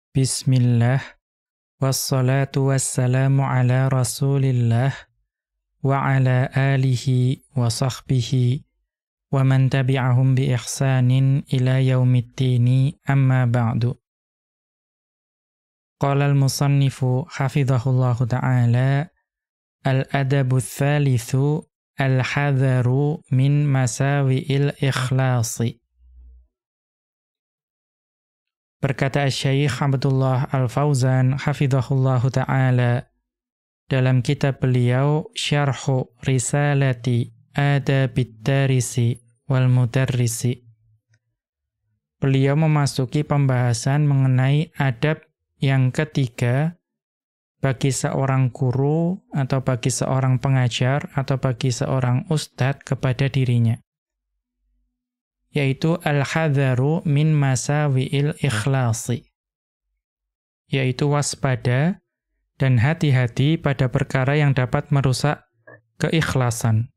Bismillah, wassalatu wassalamu ala rasulillah, wa ala alihi wa sahbihi, wa man tabi'ahum bi ihsanin ila yaumiddini amma ba'du. Qala al-musannifu hafidhahullahu ta'ala, al-adabu tsalitsu al-hadharu min masawi'il ikhlasi. Berkata Syekh Abdullah Al-Fauzan hafizahullahu ta'ala dalam kitab beliau Syarhu Risalati Adabid Darisi wal Mudarrisi. Beliau memasuki pembahasan mengenai adab yang ketiga bagi seorang guru atau bagi seorang pengajar atau bagi seorang ustadz kepada dirinya, yaitu al-hadharu min masawi'il ikhlasi, yaitu waspada dan hati-hati pada perkara yang dapat merusak keikhlasan.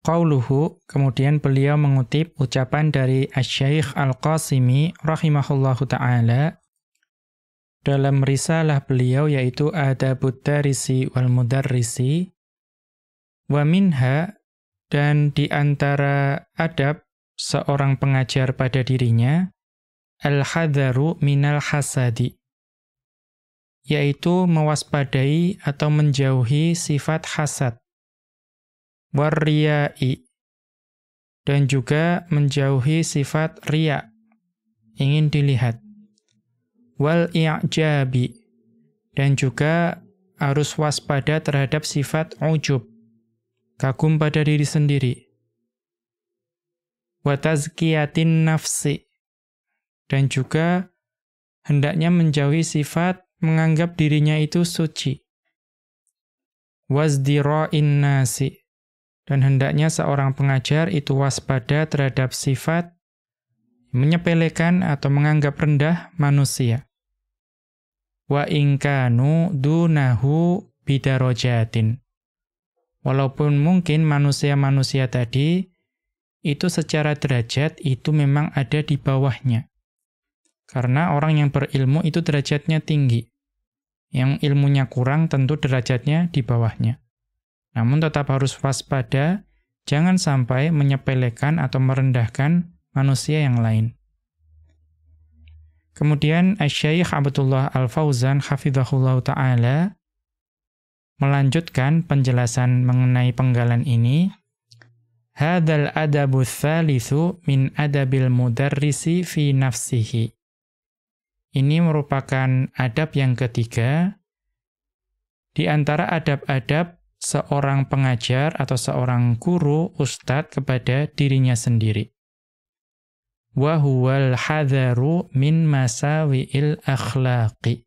Qauluhu, kemudian beliau mengutip ucapan dari Asy-Syaikh Al-Qasimi rahimahullahu ta'ala dalam risalah beliau yaitu Adabud Darisi wal Mudarrisi, wa minha, dan di antara adab seorang pengajar pada dirinya, al-hadharu minal hasadi, yaitu mewaspadai atau menjauhi sifat hasad, warriyai, dan juga menjauhi sifat riya, ingin dilihat, wal i'jabi, dan juga harus waspada terhadap sifat ujub, kagum pada diri sendiri. Wa tazkiyatin nafsi, dan juga hendaknya menjauhi sifat menganggap dirinya itu suci. Wazdira'in nasi, dan hendaknya seorang pengajar itu waspada terhadap sifat menyepelekan atau menganggap rendah manusia. Wa inkanu dunahu bidarojatin, walaupun mungkin manusia-manusia tadi itu secara derajat itu memang ada di bawahnya. Karena orang yang berilmu itu derajatnya tinggi. Yang ilmunya kurang tentu derajatnya di bawahnya. Namun tetap harus waspada, jangan sampai menyepelekan atau merendahkan manusia yang lain. Kemudian Asy-Syaikh Abdullah Al-Fauzan hafizahullahu ta'ala melanjutkan penjelasan mengenai penggalan ini. Hadzal adabu tsalitsu min adabil mudarrisi fi nafsihi. Ini merupakan adab yang ketiga di antara adab-adab seorang pengajar atau seorang guru, ustadz kepada dirinya sendiri. Wa huwal hadharu min masawi'il akhlaqi,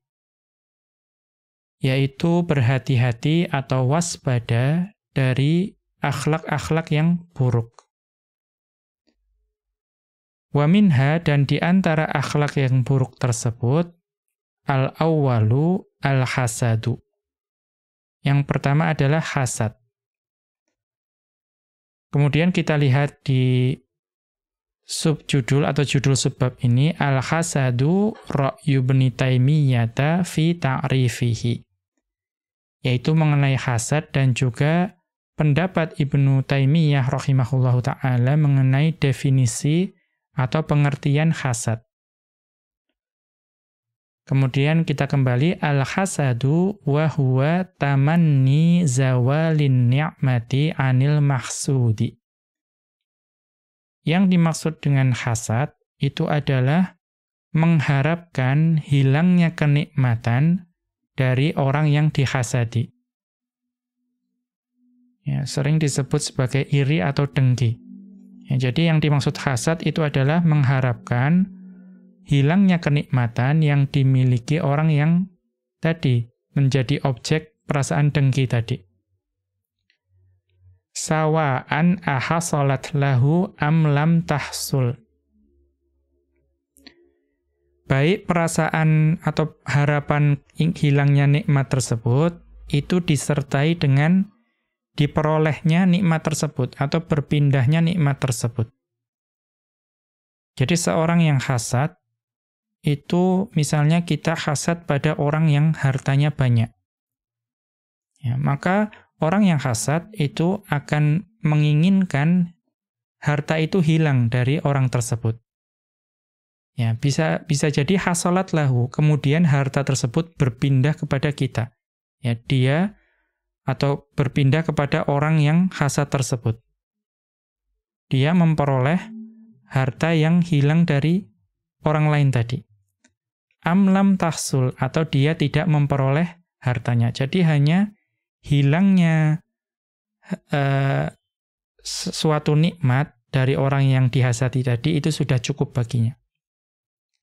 yaitu berhati-hati atau waspada dari akhlak-akhlak yang buruk. Wa minha, dan di antara akhlak yang buruk tersebut, al-awwalu al-hasadu. Yang pertama adalah hasad. Kemudian kita lihat di subjudul atau judul subbab ini, al-hasadu ra'yu Ibnu Taimiyah fi ta'rifihi, yaitu mengenai hasad dan juga pendapat Ibnu Taimiyah rahimahullahu ta'ala mengenai definisi atau pengertian hasad. Kemudian kita kembali, al-hasadu wa huwa tamanni zawalin ni'mati anil mahsudi. Yang dimaksud dengan hasad itu adalah mengharapkan hilangnya kenikmatan dari orang yang dihasadi. Ya, sering disebut sebagai iri atau dengki. Ya, jadi yang dimaksud hasad itu adalah mengharapkan hilangnya kenikmatan yang dimiliki orang yang tadi menjadi objek perasaan dengki tadi. Sawa'an ahasalat lahu am lam tahsul. Baik perasaan atau harapan hilangnya nikmat tersebut itu disertai dengan diperolehnya nikmat tersebut atau berpindahnya nikmat tersebut. Jadi seorang yang hasad itu misalnya kita hasad pada orang yang hartanya banyak. Ya, maka orang yang hasad itu akan menginginkan harta itu hilang dari orang tersebut. Ya, bisa jadi hasalat lahu, kemudian harta tersebut berpindah kepada kita. Ya, dia atau berpindah kepada orang yang hasad tersebut. Dia memperoleh harta yang hilang dari orang lain tadi. Amlam tahsul, atau dia tidak memperoleh hartanya. Jadi hanya hilangnya suatu nikmat dari orang yang dihasati tadi itu sudah cukup baginya.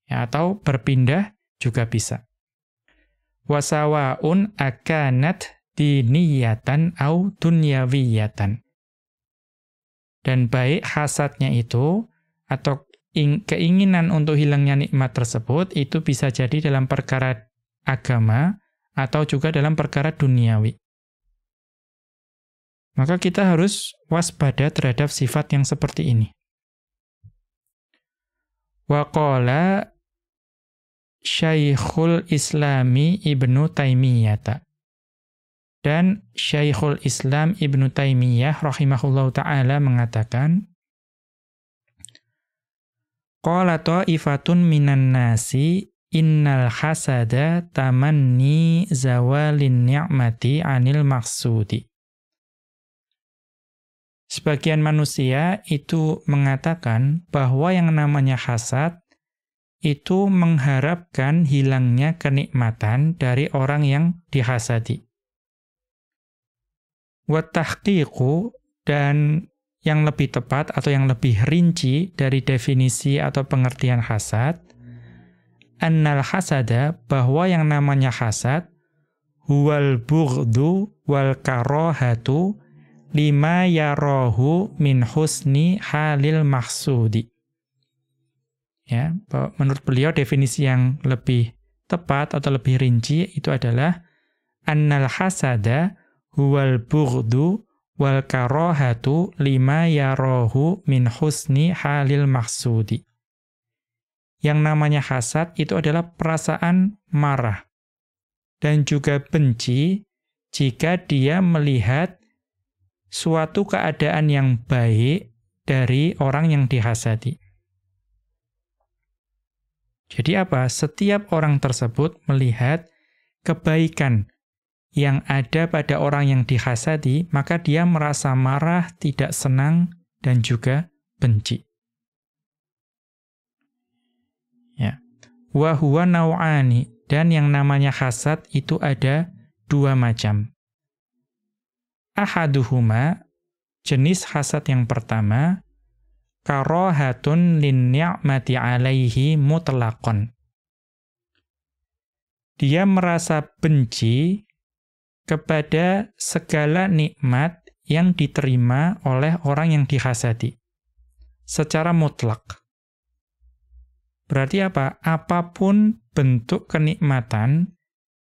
Ya, atau berpindah juga bisa. Wasawaun akanat diniyatan au dunyawiyatan. Dan baik hasadnya itu atau keinginan untuk hilangnya nikmat tersebut itu bisa jadi dalam perkara agama atau juga dalam perkara duniawi. Maka kita harus waspada terhadap sifat yang seperti ini. Wa qala Syekhul Islami Ibnu Taimiyah. Dan Syekhul Islam Ibnu Taimiyah rahimahullahu ta'ala mengatakan, qala ta'ifatun minan nasi innal hasada tamanni zawalin ni'mati 'anil maqsudi. Sebagian manusia itu mengatakan bahwa yang namanya hasad itu mengharapkan hilangnya kenikmatan dari orang yang dihasadi. Wa tahqiqu, dan yang lebih tepat atau yang lebih rinci dari definisi atau pengertian hasad, annal hasada, bahwa yang namanya hasad, huwal bughdu wal karahatu lima yarahu min husni halil mahsudi. Ya, menurut beliau definisi yang lebih tepat atau lebih rinci itu adalah annal hasada huwal bughdu wal karahatu lima yarahu min husni halil mahsudi. Yang namanya hasad itu adalah perasaan marah dan juga benci jika dia melihat suatu keadaan yang baik dari orang yang dihasadi. Jadi apa? Setiap orang tersebut melihat kebaikan yang ada pada orang yang dihasadi, maka dia merasa marah, tidak senang, dan juga benci. Ya. Wa huwa naw'ani, dan yang namanya hasad itu ada dua macam. Ahaduhuma, jenis hasad yang pertama, karahatun lin ni'mati 'alaihi mutlaqan. Dia merasa benci kepada segala nikmat yang diterima oleh orang yang dihasadi secara mutlak. Berarti apa? Apapun bentuk kenikmatan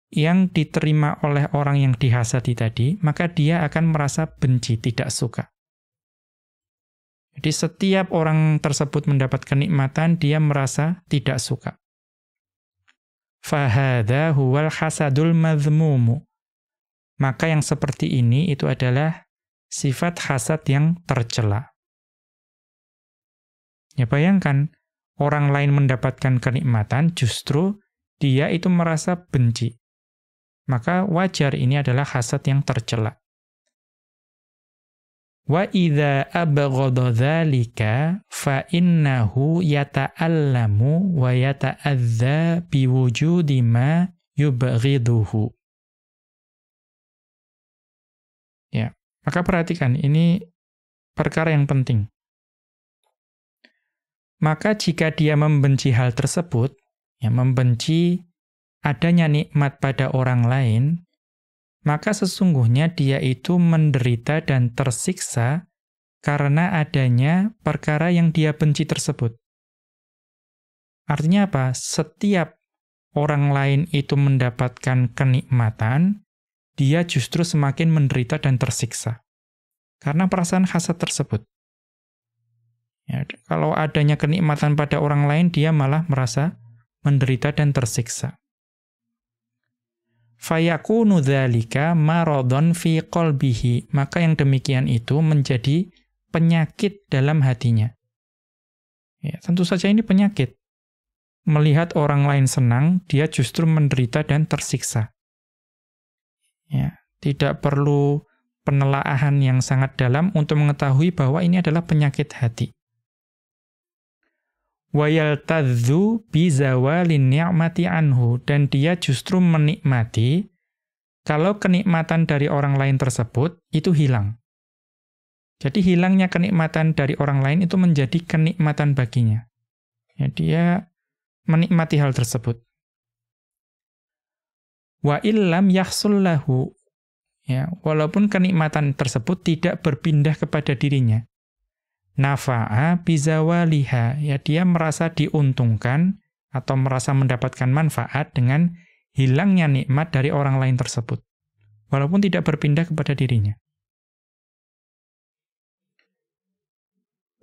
yang diterima oleh orang yang dihasadi tadi, maka dia akan merasa benci, tidak suka. Jadi setiap orang tersebut mendapat kenikmatan, dia merasa tidak suka. Fahadha huwal hasadul madhmumu. Maka yang seperti ini itu adalah sifat hasad yang tercela. Ya bayangkan, orang lain mendapatkan kenikmatan, justru dia itu merasa benci. Maka wajar ini adalah hasad yang tercela. Wa idza abghadha dzalika fa innahu yata'allamu wa yata'adza biwujudi ma yubghiduhu. Ya, maka perhatikan ini perkara yang penting. Maka jika dia membenci hal tersebut, ya membenci adanya nikmat pada orang lain, maka sesungguhnya dia itu menderita dan tersiksa karena adanya perkara yang dia benci tersebut. Artinya apa? Setiap orang lain itu mendapatkan kenikmatan, dia justru semakin menderita dan tersiksa. Karena perasaan hasad tersebut. Ya, kalau adanya kenikmatan pada orang lain, dia malah merasa menderita dan tersiksa. Fayakunu dzalika maradhan fi qalbihi, maka yang demikian itu menjadi penyakit dalam hatinya. Ya, tentu saja ini penyakit. Melihat orang lain senang, dia justru menderita dan tersiksa. Ya, tidak perlu penelaahan yang sangat dalam untuk mengetahui bahwa ini adalah penyakit hati. Wa yaltadzu bi zawalin ni'mati anhu, dan dia justru menikmati kalau kenikmatan dari orang lain tersebut itu hilang. Jadi hilangnya kenikmatan dari orang lain itu menjadi kenikmatan baginya. Ya, dia menikmati hal tersebut. Wa illam yahsul lahu, ya, walaupun kenikmatan tersebut tidak berpindah kepada dirinya. Nafa'a bizawaliha, ya, dia merasa diuntungkan atau merasa mendapatkan manfaat dengan hilangnya nikmat dari orang lain tersebut, walaupun tidak berpindah kepada dirinya.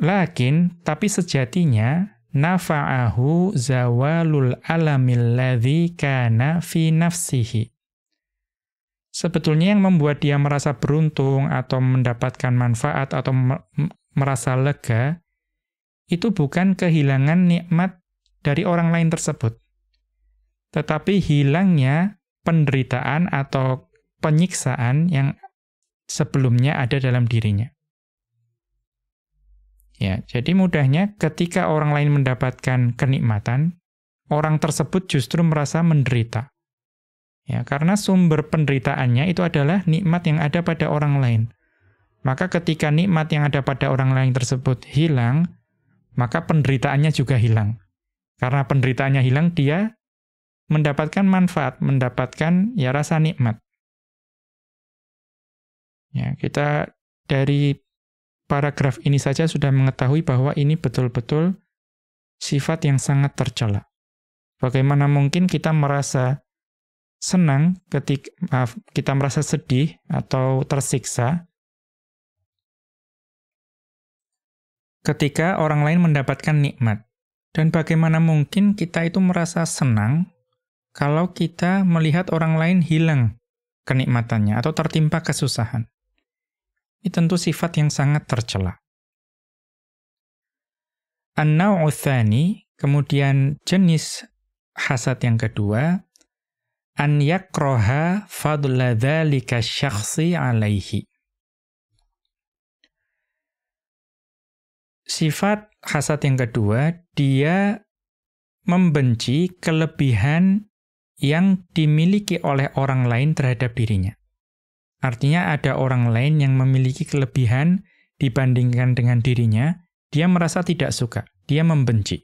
Tapi sejatinya nafa'ahu zawalul alamil ladzi kana fi nafsihi. Sebetulnya yang membuat dia merasa beruntung atau mendapatkan manfaat atau merasa lega itu bukan kehilangan nikmat dari orang lain tersebut, tetapi hilangnya penderitaan atau penyiksaan yang sebelumnya ada dalam dirinya. Ya, jadi mudahnya ketika orang lain mendapatkan kenikmatan, orang tersebut justru merasa menderita. Ya, karena sumber penderitaannya itu adalah nikmat yang ada pada orang lain. Maka ketika nikmat yang ada pada orang lain tersebut hilang, maka penderitaannya juga hilang. Karena penderitaannya hilang, dia mendapatkan manfaat, mendapatkan ya rasa nikmat. Ya, kita dari paragraf ini saja sudah mengetahui bahwa ini betul-betul sifat yang sangat tercela. Bagaimana mungkin kita merasa senang kita merasa sedih atau tersiksa ketika orang lain mendapatkan nikmat. Dan bagaimana mungkin kita itu merasa senang kalau kita melihat orang lain hilang kenikmatannya atau tertimpa kesusahan. Ini tentu sifat yang sangat tercela. An-naw'u tsani, kemudian jenis hasad yang kedua, an yakraha fadla dzalika syakhsi alaihi. Sifat hasad yang kedua, dia membenci kelebihan yang dimiliki oleh orang lain terhadap dirinya. Artinya ada orang lain yang memiliki kelebihan dibandingkan dengan dirinya, dia merasa tidak suka, dia membenci.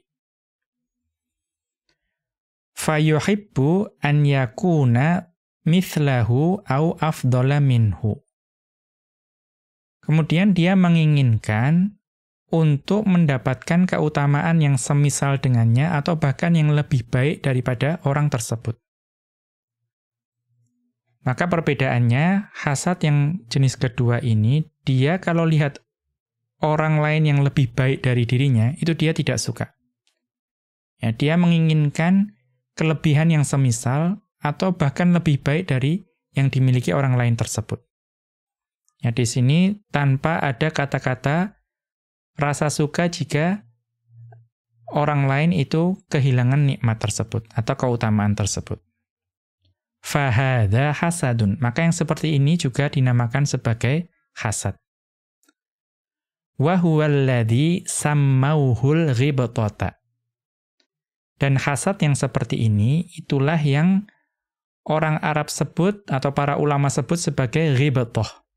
Fayuhibbu an yakuna mithlahu au afdala minhu. Kemudian dia menginginkan untuk mendapatkan keutamaan yang semisal dengannya atau bahkan yang lebih baik daripada orang tersebut. Maka perbedaannya, hasad yang jenis kedua ini, dia kalau lihat orang lain yang lebih baik dari dirinya, itu dia tidak suka. Ya, dia menginginkan kelebihan yang semisal, atau bahkan lebih baik dari yang dimiliki orang lain tersebut. Ya, di sini tanpa ada kata-kata rasa suka jika orang lain itu kehilangan nikmat tersebut, atau keutamaan tersebut. Fahadha hasadun. Maka yang seperti ini juga dinamakan sebagai hasad. Wa huwal ladzi sammauhul ghibtata. Dan hasad yang seperti ini itulah yang orang Arab sebut atau para ulama sebut sebagai ghibthah.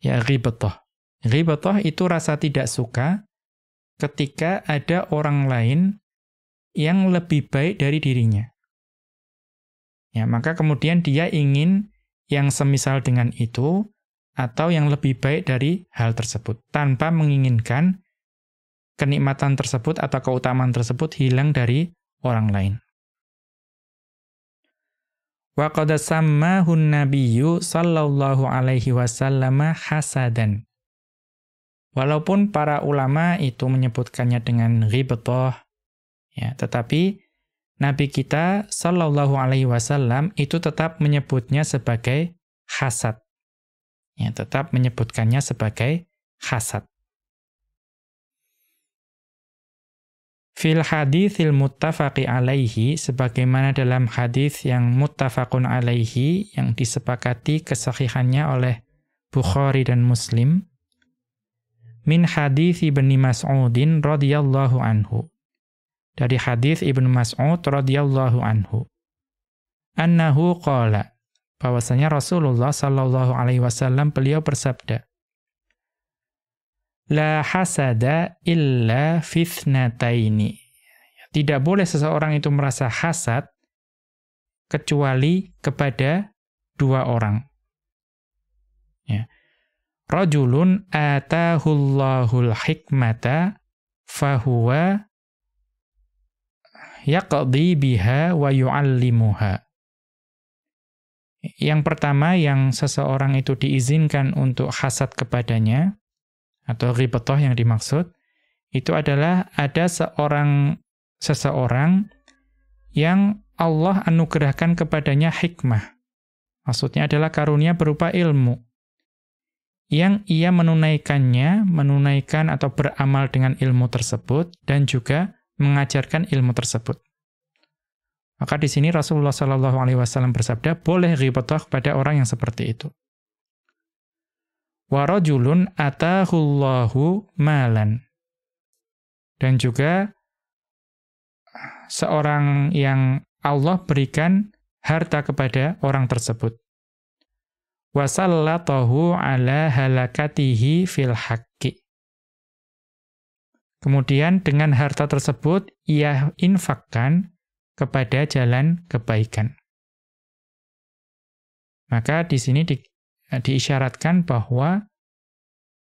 Ya, ghibthah. Ghibthah itu rasa tidak suka ketika ada orang lain yang lebih baik dari dirinya. Ya, maka kemudian dia ingin yang semisal dengan itu atau yang lebih baik dari hal tersebut tanpa menginginkan kenikmatan tersebut atau keutamaan tersebut hilang dari orang lain. Wa qad sammahu an-nabiyyu sallallahu alaihi wasallam hasadan. Walaupun para ulama itu menyebutkannya dengan ghibthah, ya, tetapi Nabi kita sallallahu alaihi wasallam itu tetap menyebutnya sebagai hasad. Ya, tetap menyebutkannya sebagai hasad. Fil haditsil muttafaqi alaihi, sebagaimana dalam hadis yang muttafaqun alaihi, yang disepakati kesahihannya oleh Bukhari dan Muslim, min hadits Ibnu Mas'udin radhiyallahu anhu. Dari hadis Ibnu Mas'ud radhiyallahu anhu. Annahu qala, bahwasanya Rasulullah sallallahu alaihi wasallam beliau bersabda, la hasada illa fitnataini. Tidak boleh seseorang itu merasa hasad kecuali kepada dua orang. Ya. Rajulun atahullahul hikmata fahuwa yaqdi biha wa yu'allimuha. Yang pertama yang seseorang itu diizinkan untuk hasad kepadanya, atau ghibthah yang dimaksud, itu adalah ada seseorang yang Allah anugerahkan kepadanya hikmah. Maksudnya adalah karunia berupa ilmu. Yang ia menunaikan atau beramal dengan ilmu tersebut, dan juga mengajarkan ilmu tersebut. Maka di sini Rasulullah SAW bersabda, boleh ghibthah kepada orang yang seperti itu. Wa rajulun atahullahu malan. Dan juga seorang yang Allah berikan harta kepada orang tersebut. Wa sallatahu ala halakatihi fil haqqi. Kemudian dengan harta tersebut ia infakkan kepada jalan kebaikan. Maka di sini diisyaratkan bahwa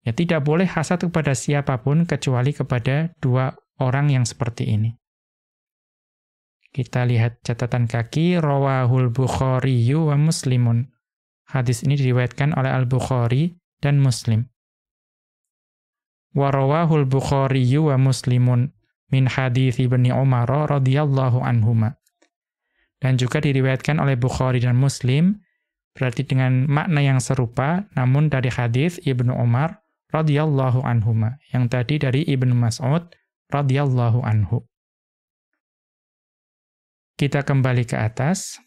ya tidak boleh hasad kepada siapapun kecuali kepada dua orang yang seperti ini. Kita lihat catatan kaki, rawahul Bukhari wa Muslimun. Hadis ini diriwayatkan oleh Al-Bukhari dan Muslim. Wa rawahul Bukhari wa Muslimun min hadits Ibnu Umar radhiyallahu anhuma. Dan juga diriwayatkan oleh Bukhari dan Muslim, berarti dengan makna yang serupa, namun dari hadis Ibnu Umar radhiyallahu anhuma, yang tadi dari Ibnu Mas'ud radhiyallahu anhu. Kita kembali ke atas.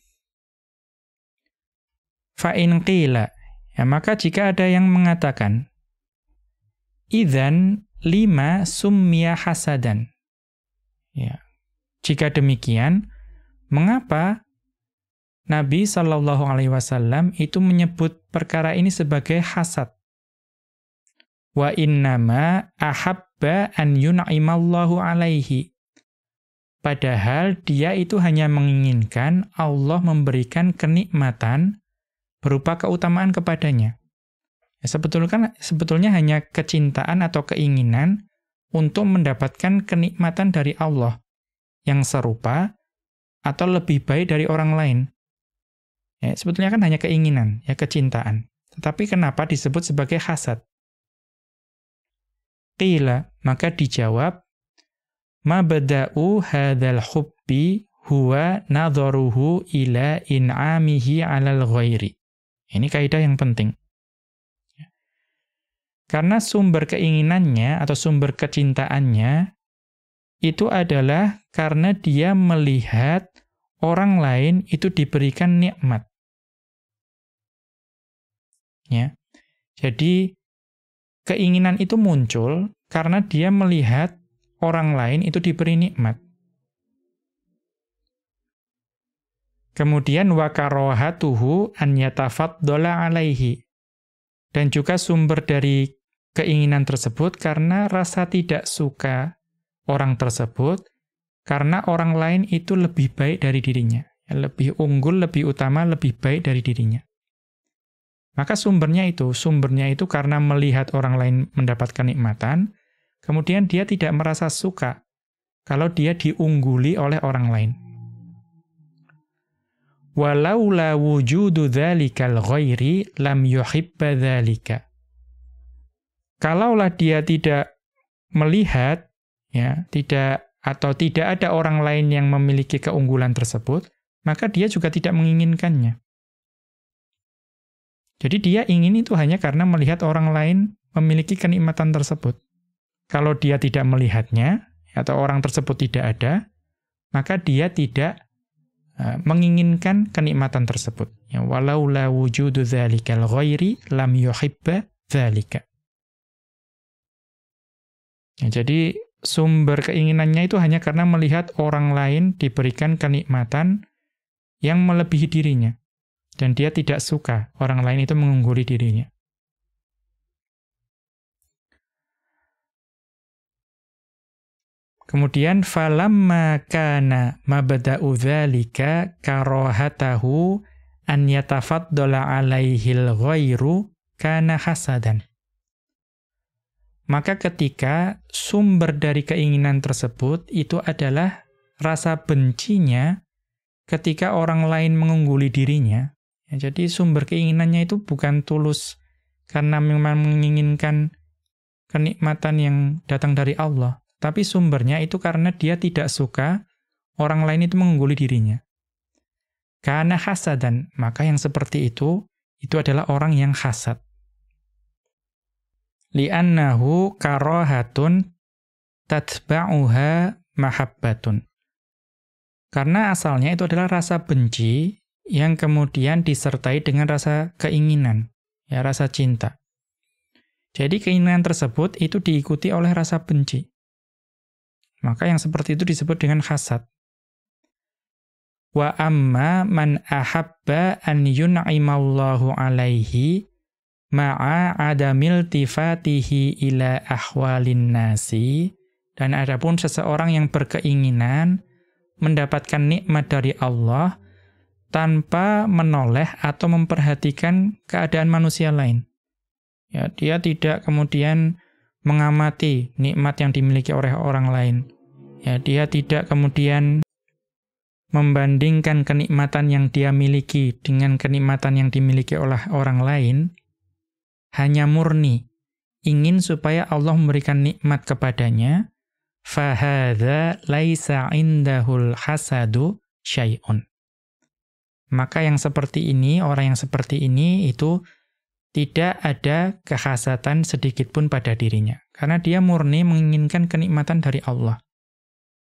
Fa in qila, ya maka jika ada yang mengatakan, idzan lima summiya hasadan. Ya. Jika demikian, mengapa Nabi SAW itu menyebut perkara ini sebagai hasad? Wa innama ahabba an yun'imallahu alaihi. Padahal dia itu hanya menginginkan Allah memberikan kenikmatan berupa keutamaan kepadanya. Ya, sebetulnya hanya kecintaan atau keinginan untuk mendapatkan kenikmatan dari Allah yang serupa atau lebih baik dari orang lain. Ya, sebetulnya kan hanya keinginan, ya kecintaan. Tetapi kenapa disebut sebagai hasad? Qila, maka dijawab, ma bada'u hadzal hubbi huwa nadharuhu ila in'amihi 'alal ghairi. Ini kaidah yang penting. Karena sumber keinginannya atau sumber kecintaannya itu adalah karena dia melihat orang lain itu diberikan nikmat. Ya. Jadi keinginan itu muncul karena dia melihat orang lain itu diberi nikmat. Kemudian wa karahatuhu an yatafaddala alaihi. Dan juga sumber dari keinginan tersebut karena rasa tidak suka orang tersebut karena orang lain itu lebih baik dari dirinya, lebih unggul, lebih utama, lebih baik dari dirinya. Maka sumbernya itu karena melihat orang lain mendapatkan nikmatan, kemudian dia tidak merasa suka kalau dia diungguli oleh orang lain. Walaula wujudu dzalikal ghairi lam yuhibba dzalika. Kalaulah dia tidak melihat, ya, tidak atau tidak ada orang lain yang memiliki keunggulan tersebut, maka dia juga tidak menginginkannya. Jadi dia ingin itu hanya karena melihat orang lain memiliki kenikmatan tersebut. Kalau dia tidak melihatnya, atau orang tersebut tidak ada, maka dia tidak menginginkan kenikmatan tersebut. Ya, walau la wujudu dzalikal ghairi lam yuhibba dzalika. Ya, jadi sumber keinginannya itu hanya karena melihat orang lain diberikan kenikmatan yang melebihi dirinya. Dan dia tidak suka orang lain itu mengungguli dirinya. Kemudian falamma kana mabda'u dzalika karahatahu an yatafaddala 'alaihil ghairu kana hasadan. Maka ketika sumber dari keinginan tersebut itu adalah rasa bencinya ketika orang lain mengungguli dirinya, ya, jadi sumber keinginannya itu bukan tulus karena memang menginginkan kenikmatan yang datang dari Allah, tapi sumbernya itu karena dia tidak suka orang lain itu mengungguli dirinya. Karena hasadan, maka yang seperti itu adalah orang yang hasad. Li'annahu karahatun tatba'uha mahabbatun. Karena asalnya itu adalah rasa benci yang kemudian disertai dengan rasa keinginan, ya, rasa cinta. Jadi keinginan tersebut itu diikuti oleh rasa benci. Maka yang seperti itu disebut dengan hasad. Wa amma man ahabba an yun'imallahu alaihi ma'a adamil tifatihi ila ahwalin nasi. Dan adapun seseorang yang berkeinginan mendapatkan nikmat dari Allah tanpa menoleh atau memperhatikan keadaan manusia lain. Ya, dia tidak kemudian mengamati nikmat yang dimiliki oleh orang lain. Ya, dia tidak kemudian membandingkan kenikmatan yang dia miliki dengan kenikmatan yang dimiliki oleh orang lain, hanya murni ingin supaya Allah memberikan nikmat kepadanya, fahadza laisa indahul hasadu syai'un. Maka yang seperti ini, orang yang seperti ini itu tidak ada kehasatan sedikit pun pada dirinya. Karena dia murni menginginkan kenikmatan dari Allah.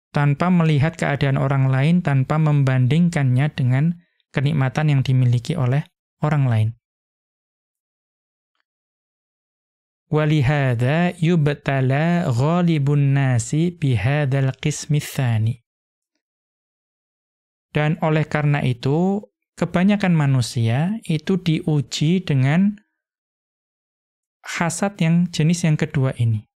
Tanpa melihat keadaan orang lain, tanpa membandingkannya dengan kenikmatan yang dimiliki oleh orang lain. Walihada yubtala ghalibun nasi bihadzal qismi tsani. Dan oleh karena itu, kebanyakan manusia itu diuji dengan hasad yang jenis yang kedua ini.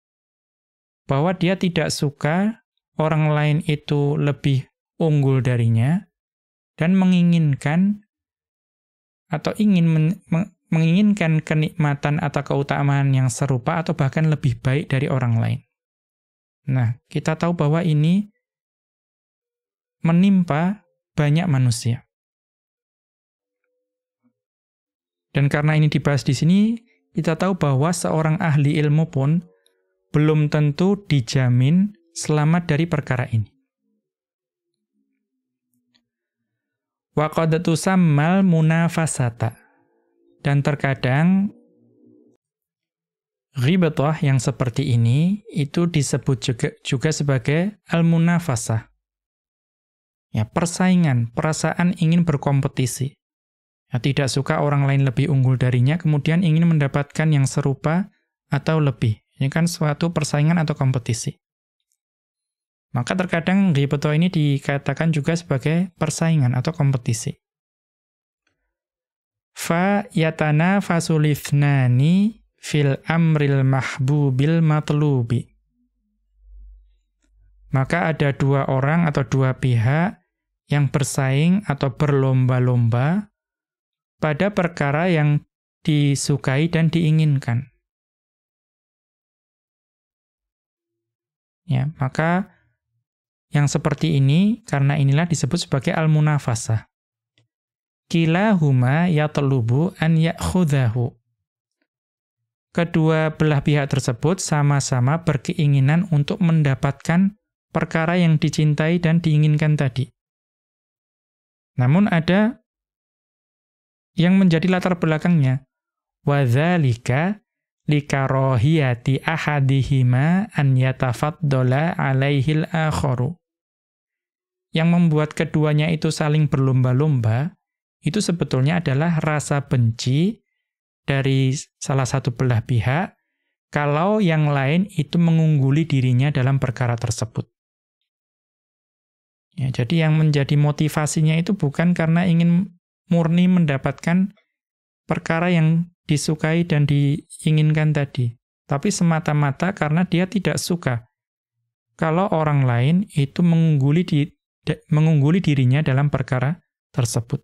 Bahwa dia tidak suka orang lain itu lebih unggul darinya, dan menginginkan atau ingin menginginkan kenikmatan atau keutamaan yang serupa atau bahkan lebih baik dari orang lain. Nah, kita tahu bahwa ini menimpa banyak manusia. Dan karena ini dibahas di sini, kita tahu bahwa seorang ahli ilmu pun belum tentu dijamin selamat dari perkara ini. Wa qad tusammal munafasata. Dan terkadang ghibthah yang seperti ini itu disebut juga sebagai al-munafasah. Ya, persaingan, perasaan ingin berkompetisi. Ya, tidak suka orang lain lebih unggul darinya, kemudian ingin mendapatkan yang serupa atau lebih. Ini kan suatu persaingan atau kompetisi. Maka terkadang ghibthah ini dikatakan juga sebagai persaingan atau kompetisi. Fa yatanafasul ithnani fil amril mahbubil matlubi. Maka ada dua orang atau dua pihak yang bersaing atau berlomba-lomba pada perkara yang disukai dan diinginkan. Ya, maka yang seperti ini karena inilah disebut sebagai al-munafasah. Kilahuma yatlubu an ya'khudhahu. Kedua belah pihak tersebut sama-sama berkeinginan untuk mendapatkan perkara yang dicintai dan diinginkan tadi. Namun ada yang menjadi latar belakangnya. وَذَلِكَ لِكَرَاهِيَةِ أَحَدِهِمَا أَنْ يَتَفَضَّلَ عَلَيْهِ الْآخَرُ. Yang membuat keduanya itu saling berlomba-lomba, itu sebetulnya adalah rasa benci dari salah satu belah pihak, kalau yang lain itu mengungguli dirinya dalam perkara tersebut. Ya, jadi yang menjadi motivasinya itu bukan karena ingin murni mendapatkan perkara yang disukai dan diinginkan tadi, tapi semata-mata karena dia tidak suka kalau orang lain itu mengungguli dirinya dalam perkara tersebut.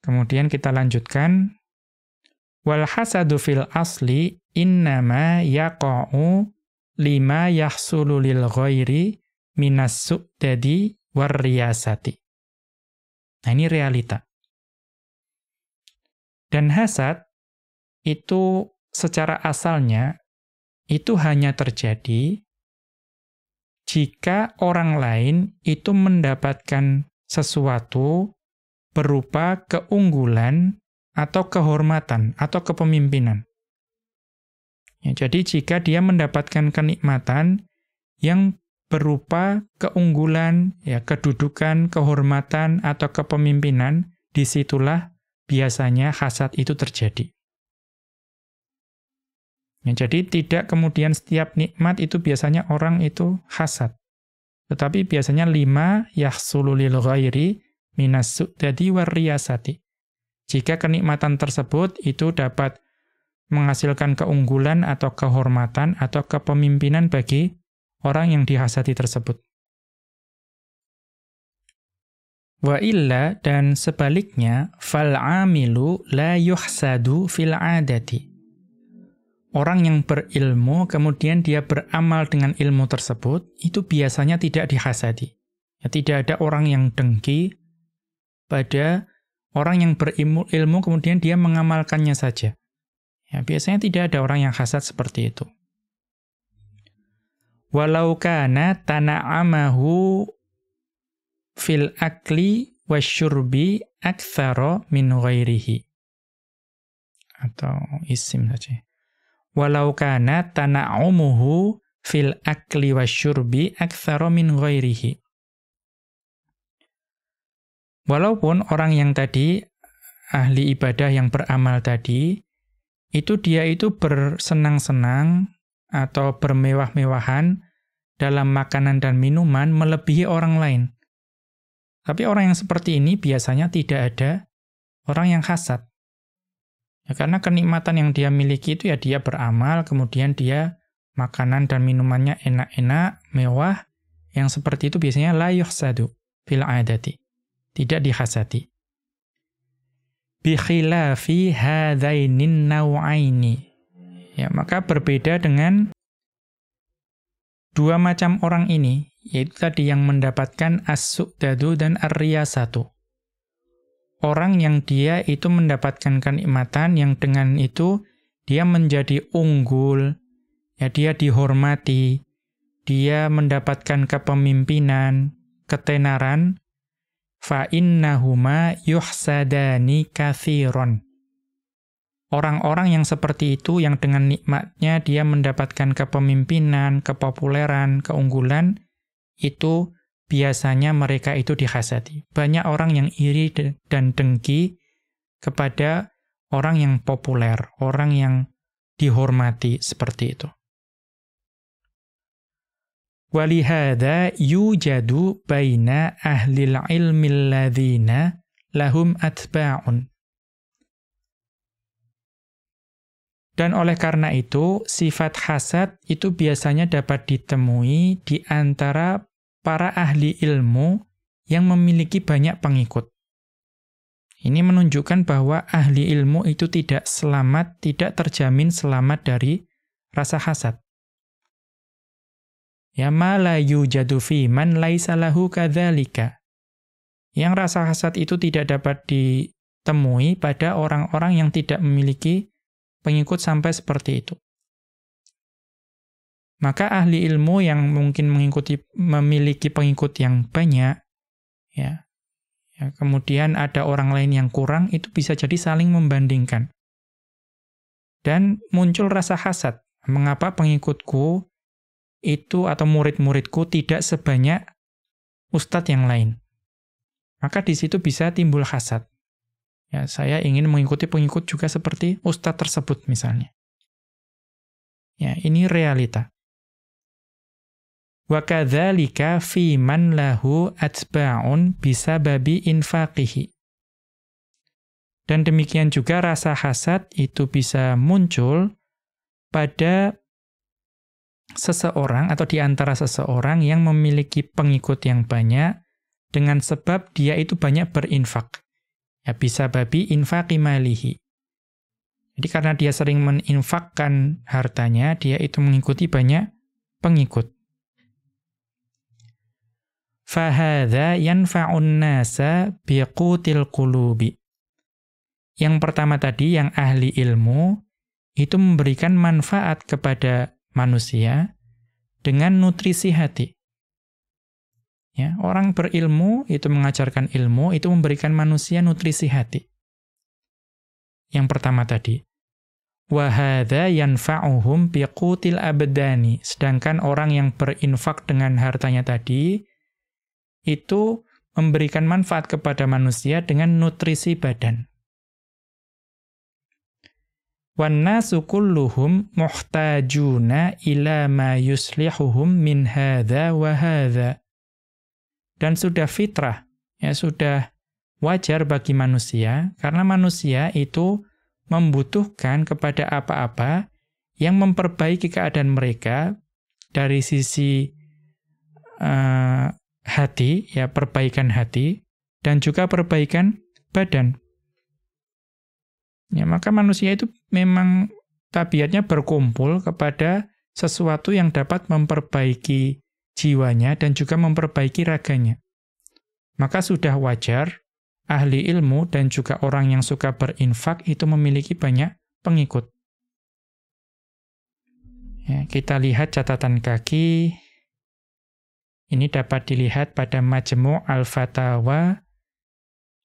Kemudian kita lanjutkan, wal hasadu fil asli innama yaqa'u lima yahsulu lil ghairi minas su'dadi war riyasati. Nah, ini realita. Dan hasad itu secara asalnya itu hanya terjadi jika orang lain itu mendapatkan sesuatu berupa keunggulan atau kehormatan atau kepemimpinan. Ya, jadi jika dia mendapatkan kenikmatan yang berupa keunggulan, ya, kedudukan, kehormatan, atau kepemimpinan, disitulah biasanya hasad itu terjadi. Ya, jadi tidak kemudian setiap nikmat itu biasanya orang itu hasad. Tetapi biasanya lima yahsulu lil ghairi minas su'dadi war riyasati. Jika kenikmatan tersebut itu dapat menghasilkan keunggulan atau kehormatan atau kepemimpinan bagi orang yang dihasati tersebut. Wa illa, dan sebaliknya, fal'amilu la yuhsadu fil adati. Orang yang berilmu, kemudian dia beramal dengan ilmu tersebut, itu biasanya tidak dihasadi. Ya, tidak ada orang yang dengki pada orang yang berilmu, kemudian dia mengamalkannya saja. Ya, biasanya tidak ada orang yang hasad seperti itu. Walau kana tana'amahu fil akli wasyurbi aktsara min ghairihi. Atau isim saja. Walau kana tana'umuhu fil akli wasyurbi aktsara min ghairihi. Walaupun orang yang tadi, ahli ibadah yang beramal tadi, itu dia itu bersenang-senang atau bermewah-mewahan dalam makanan dan minuman melebihi orang lain. Tapi orang yang seperti ini biasanya tidak ada orang yang hasad. Ya, karena kenikmatan yang dia miliki itu ya dia beramal, kemudian dia makanan dan minumannya enak-enak, mewah. Yang seperti itu biasanya la yuhsadu fil adati. Tidak dihasati. Bi khilafi hadainin naw'aini. Ya, maka berbeda dengan dua macam orang ini, yaitu tadi yang mendapatkan as-su'dadu dan ar-riyasatu. Orang yang dia itu mendapatkan kenikmatan yang dengan itu dia menjadi unggul, ya dia dihormati, dia mendapatkan kepemimpinan, ketenaran, fa innahuma yuhsadani katsiran. Orang-orang yang seperti itu, yang dengan nikmatnya dia mendapatkan kepemimpinan, kepopuleran, keunggulan, itu biasanya mereka itu dihasati. Banyak orang yang iri dan dengki kepada orang yang populer, orang yang dihormati seperti itu. Walihada yujadu baina ahlil ilmil ladzina lahum atba'un. Dan oleh karena itu, sifat hasad itu biasanya dapat ditemui di antara para ahli ilmu yang memiliki banyak pengikut. Ini menunjukkan bahwa ahli ilmu itu tidak selamat, tidak terjamin selamat dari rasa hasad. Ya ma la yujadu fi man laisa lahu kadzalika. Yang rasa hasad itu tidak dapat ditemui pada orang-orang yang tidak memiliki pengikut sampai seperti itu. Maka ahli ilmu yang mungkin memiliki pengikut yang banyak, ya, kemudian ada orang lain yang kurang, itu bisa jadi saling membandingkan. Dan muncul rasa hasad. Mengapa pengikutku itu atau murid-muridku tidak sebanyak ustadz yang lain? Maka di situ bisa timbul hasad. Ya, saya ingin mengikuti pengikut juga seperti ustadz tersebut misalnya. Ya, ini realita. Wa kadzalika fi man lahu atba'un bisababi infaqihi. Dan demikian juga rasa hasad itu bisa muncul pada seseorang atau di antara seseorang yang memiliki pengikut yang banyak dengan sebab dia itu banyak berinfak. Ya, bisababi infaqi malihi. Jadi karena dia sering meninfakkan hartanya, dia itu mengikuti banyak pengikut. Fahadha yanfa'un nasa biqutil qulubi. Yang pertama tadi, yang ahli ilmu, itu memberikan manfaat kepada manusia dengan nutrisi hati. Ya, orang berilmu, itu mengajarkan ilmu, itu memberikan manusia nutrisi hati. Yang pertama tadi. Wahadha yanfa'uhum biqutil abdani. Sedangkan orang yang berinfak dengan hartanya tadi, itu memberikan manfaat kepada manusia dengan nutrisi badan. وَالنَّاسُ كُلُّهُمْ مُحْتَاجُونَ إِلَى مَا يُصْلِحُهُمْ مِنْ هَذَا وَهَذَا. Dan sudah fitrah, ya sudah wajar bagi manusia, karena manusia itu membutuhkan kepada apa-apa yang memperbaiki keadaan mereka dari sisi hati, ya perbaikan hati, dan juga perbaikan badan. Ya, maka manusia itu memang tabiatnya berkumpul kepada sesuatu yang dapat memperbaiki jiwanya dan juga memperbaiki raganya. Maka sudah wajar ahli ilmu dan juga orang yang suka berinfak itu memiliki banyak pengikut. Ya, kita lihat catatan kaki. Ini dapat dilihat pada Majmu' al-Fatawa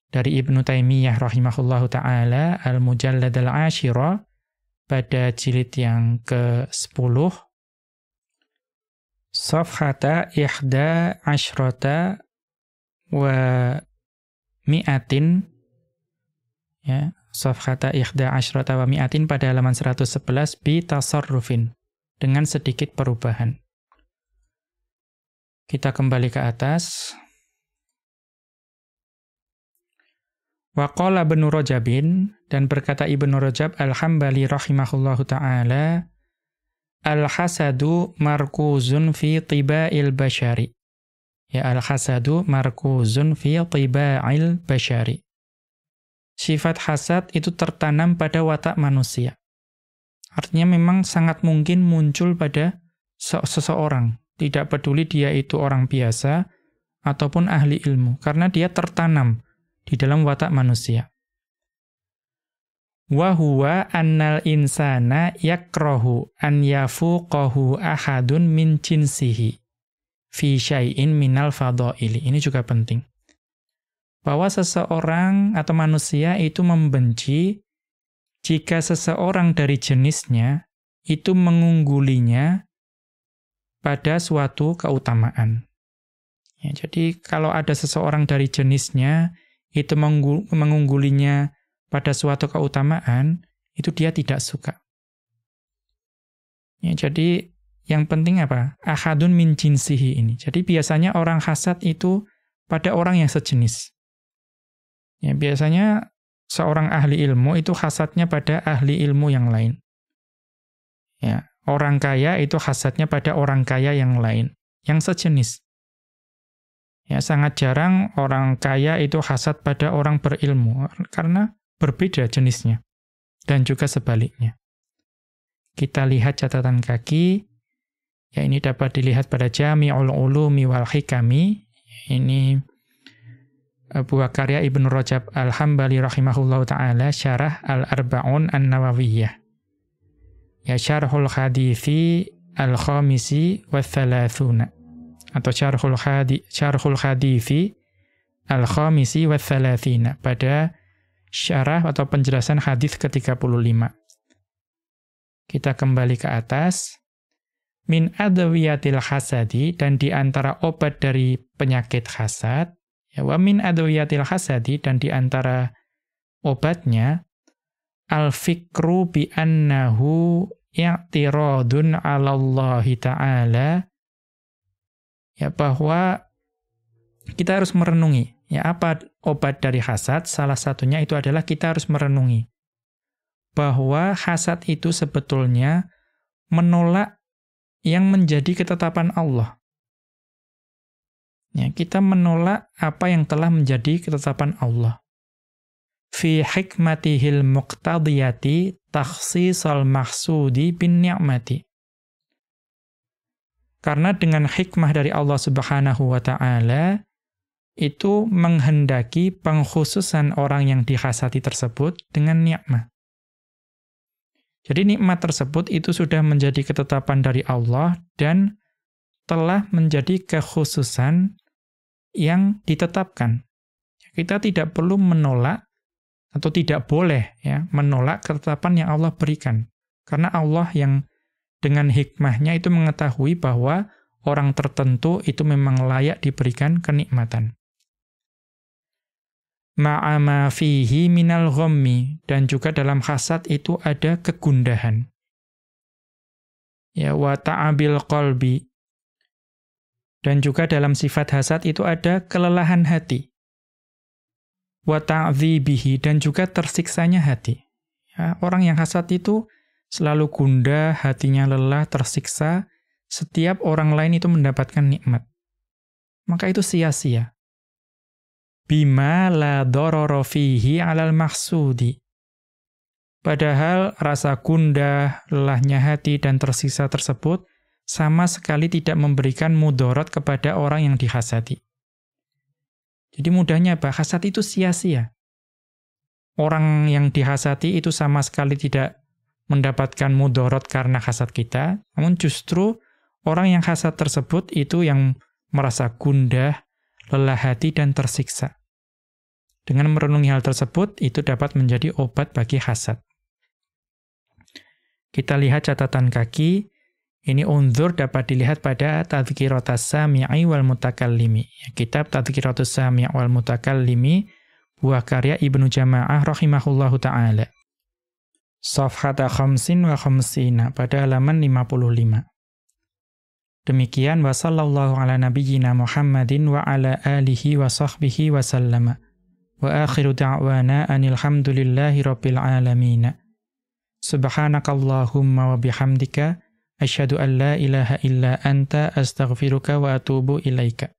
dari Ibnu Taimiyah rahimahullahu ta'ala, al-Mujallad al-Ashira, pada jilid yang ke-10, Safhata ihda asyrata wa mi'atin, ya, Safhata ihda asyrata wa mi'atin pada halaman 111, bi tasarrufin, dengan sedikit perubahan. Kita kembali ke atas. Wa qala Ibnu Rajabin, dan berkata Ibnu Rajab al-Hambali rahimahullahu ta'ala, al-hasadu markuzun fi tiba'il bashari. Ya, al-hasadu markuzun fi tiba'il bashari. Sifat hasad itu tertanam pada watak manusia. Artinya memang sangat mungkin muncul pada seseorang. Tidak peduli dia itu orang biasa ataupun ahli ilmu. Karena dia tertanam di dalam watak manusia. Wa huwa annal insana yakrahu an yafuqahu ahadun min jinsihi fi syai'in minal fadaili. Ini juga penting. Bahwa seseorang atau manusia itu membenci jika seseorang dari jenisnya itu mengunggulinya pada suatu keutamaan. Ya, jadi kalau ada seseorang dari jenisnya itu mengunggulinya pada suatu keutamaan, itu dia tidak suka. Ya, jadi yang penting apa? Ahadun min jinsihi ini. Jadi biasanya orang hasad itu pada orang yang sejenis. Ya, biasanya seorang ahli ilmu itu hasadnya pada ahli ilmu yang lain. Ya, orang kaya itu hasadnya pada orang kaya yang lain, yang sejenis. Ya, sangat jarang orang kaya itu hasad pada orang berilmu, karena berbeda jenisnya. Dan juga sebaliknya. Kita lihat catatan kaki. Ya, ini dapat dilihat pada Jami'ul Ulumi wal Hikami. Ini buah karya Ibnu Rajab al-Hambali rahimahullahu ta'ala, Syarah al-Arba'un an-Nawawiyah. Ya, Syarhul Hadithi al-khamisi wa thalathuna. Atau syarhul hadithi al-khamisi wa thalathina. Pada syarah atau penjelasan hadis ke-35. Kita kembali ke atas. Min adwiyatil hasadi, dan di antara obat dari penyakit hasad, ya, wa min adwiyatil hasadi, dan di antara obatnya al-fikru bi annahu i'tiradun 'ala Allah ta'ala, ya, bahwa kita harus merenungi, ya, apa obat dari hasad? Salah satunya itu adalah kita harus merenungi bahwa hasad itu sebetulnya menolak yang menjadi ketetapan Allah. Ya, kita menolak apa yang telah menjadi ketetapan Allah. Fi hikmatihil muqtadiyati takhsisal mahsudi bin ni'mati. Karena dengan hikmah dari Allah Subhanahu wa ta'ala, itu menghendaki pengkhususan orang yang dihasati tersebut dengan nikmat. Jadi nikmat tersebut itu sudah menjadi ketetapan dari Allah dan telah menjadi kekhususan yang ditetapkan. Kita tidak perlu menolak atau tidak boleh, ya, menolak ketetapan yang Allah berikan. Karena Allah yang dengan hikmahnya itu mengetahui bahwa orang tertentu itu memang layak diberikan kenikmatan. Ma'ama fihi minal ghammi, dan juga dalam hasad itu ada kegundahan. Ya, wa ta'abil qalbi, dan juga dalam sifat hasad itu ada kelelahan hati. Wa ta'dzibihi, dan juga tersiksanya hati. Ya, orang yang hasad itu selalu gundah, hatinya lelah, tersiksa, setiap orang lain itu mendapatkan nikmat. Maka itu sia-sia. Bima la dororo fihi alal mahsudi. Padahal rasa gundah, lelahnya hati, dan tersiksa tersebut sama sekali tidak memberikan mudorot kepada orang yang dihasati. Jadi mudahnya apa? Hasad itu sia-sia. Orang yang dihasati itu sama sekali tidak mendapatkan mudorot karena hasad kita, namun justru orang yang hasad tersebut itu yang merasa gundah, lelah hati, dan tersiksa. Dengan merenungi hal tersebut, itu dapat menjadi obat bagi hasad. Kita lihat catatan kaki, ini unzur dapat dilihat pada Tadhkiratus Sami'i wal Mutakallimi. Kitab Tadhkiratus Sami' wal Mutakallimi, buah karya Ibnu Jama'ah rahimahullahu ta'ala. Safhata khamsin wa khamsina, pada halaman 55. Demikian, wa sallallahu ala nabiyyina Muhammadin wa ala alihi wa sahbihi wa sallama. Wa akhiru da'wana anil hamdulillahi rabbil alamin. Subhanakallahumma wa bihamdika asyhadu an la ilaha illa anta astaghfiruka wa atubu ilaika.